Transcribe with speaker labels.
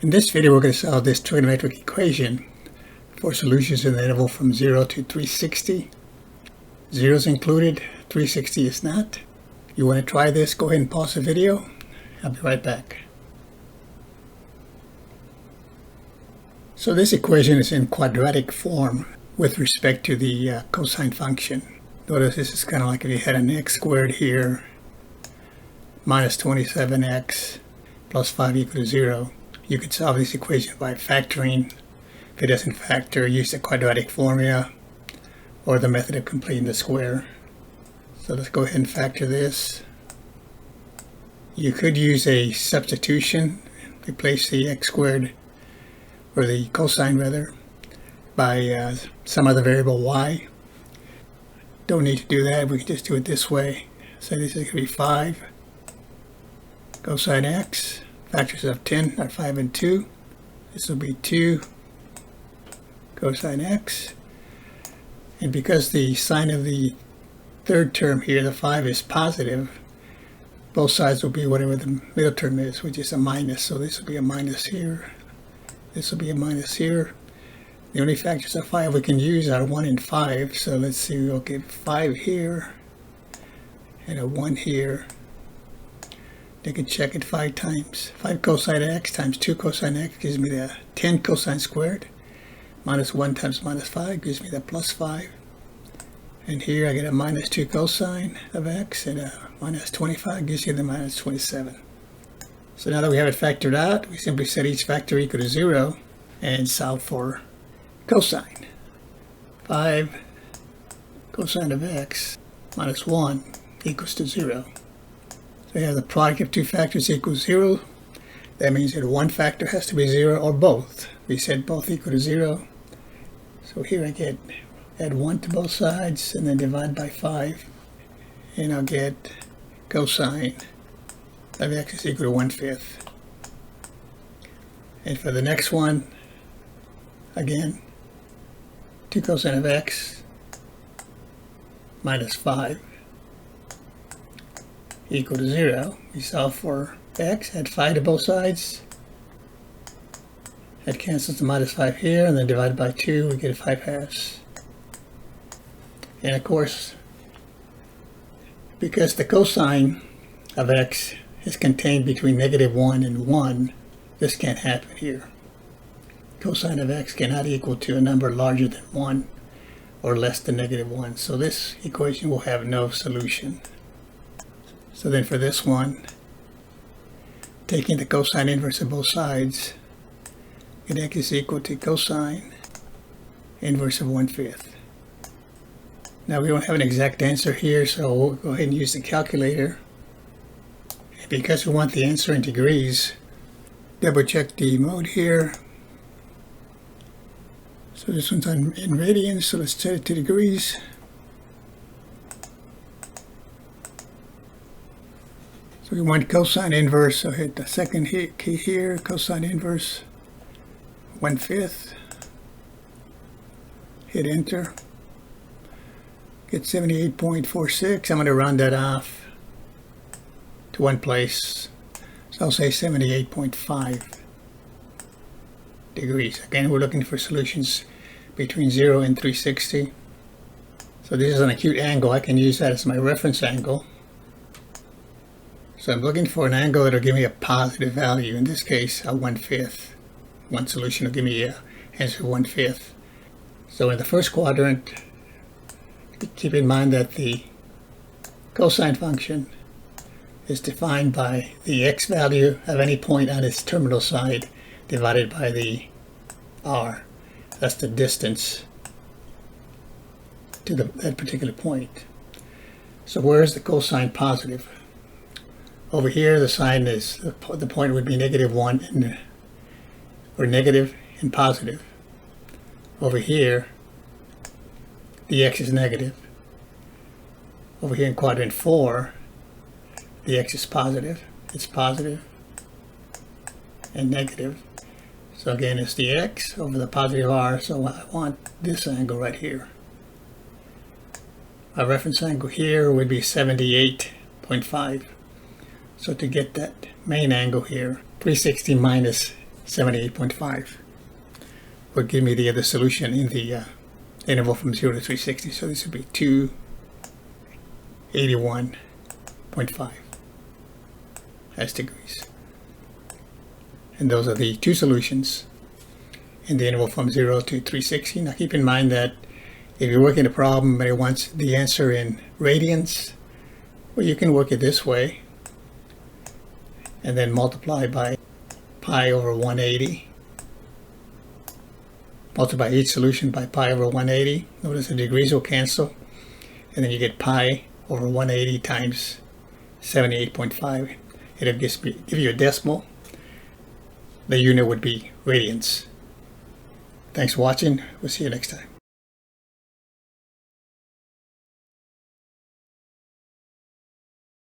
Speaker 1: In this video, we're going to solve this trigonometric equation for solutions in the interval from 0 to 360. 0 is included, 360 is not. You want to try this, go ahead and pause the video. I'll be right back. So this equation is in quadratic form with respect to the cosine function. Notice this is kind of like if you had an x squared here, minus 27x plus 5 equal to 0. You could solve this equation by factoring. If it doesn't factor, use the quadratic formula or the method of completing the square. So let's go ahead and factor this. You could use a substitution, replace the x squared, or the cosine rather, by some other variable y. Don't need to do that, we can just do it this way. So this is going to be 5 cosine x. Factors of 10 are 5 and 2. This will be 2 cosine x. And because the sign of the third term here, the 5, is positive, both sides will be whatever the middle term is, which is a minus. So this will be a minus here. This will be a minus here. The only factors of 5 we can use are 1 and 5. So let's see, we'll get 5 here and a 1 here. You can check it 5 times. 5 cosine x times 2 cosine x gives me the 10 cosine squared. Minus 1 times minus 5 gives me the plus 5. And here I get a minus 2 cosine of x, and a minus 25 gives you the minus 27. So now that we have it factored out, we simply set each factor equal to 0 and solve for cosine. 5 cosine of x minus 1 equals to 0. So we have the product of two factors equals 0. That means that one factor has to be 0 or both. We said both equal to 0. So here I get add 1 to both sides and then divide by 5. And I'll get cosine of x is equal to 1/5. And for the next one, again, 2 cosine of x minus 5 equal to 0. We solve for x, add 5 to both sides. That cancels the minus 5 here, and then divided by 2, we get 5/2. And of course, because the cosine of x is contained between -1 and 1, this can't happen here. Cosine of x cannot equal to a number larger than 1 or less than -1. So this equation will have no solution. So then for this one, taking the cosine inverse of both sides, get x is equal to cosine inverse of 1/5. Now we don't have an exact answer here, so we'll go ahead and use the calculator. And because we want the answer in degrees, double check the mode here. So this one's in radians, so let's set it to degrees. So we want cosine inverse, so hit the second key here, cosine inverse 1/5. Hit enter. Get 78.46. I'm going to round that off to one place. So I'll say 78.5 degrees. Again, we're looking for solutions between 0 and 360. So this is an acute angle. I can use that as my reference angle. So I'm looking for an angle that will give me a positive value. In this case, a 1/5. One solution will give me an answer 1/5. So in the first quadrant, keep in mind that the cosine function is defined by the x value of any point on its terminal side divided by the r. That's the distance to that particular point. So where is the cosine positive? Over here, the sign is, the point would be -1 or negative and positive. Over here, the x is negative. Over here in quadrant 4, the x is positive. It's positive and negative. So again, it's the x over the positive r, so I want this angle right here. My reference angle here would be 78.5. So to get that main angle here, 360 minus 78.5 would give me the other solution in the interval from 0 to 360. So this would be 281.5 as degrees. And those are the two solutions in the interval from 0 to 360. Now keep in mind that if you're working a problem and it wants the answer in radians, well, you can work it this way and then multiply by pi over 180. Multiply each solution by pi over 180. Notice the degrees will cancel. And then you get pi over 180 times 78.5. It'll give you a decimal. The unit would be radians. Thanks for watching. We'll see you next time.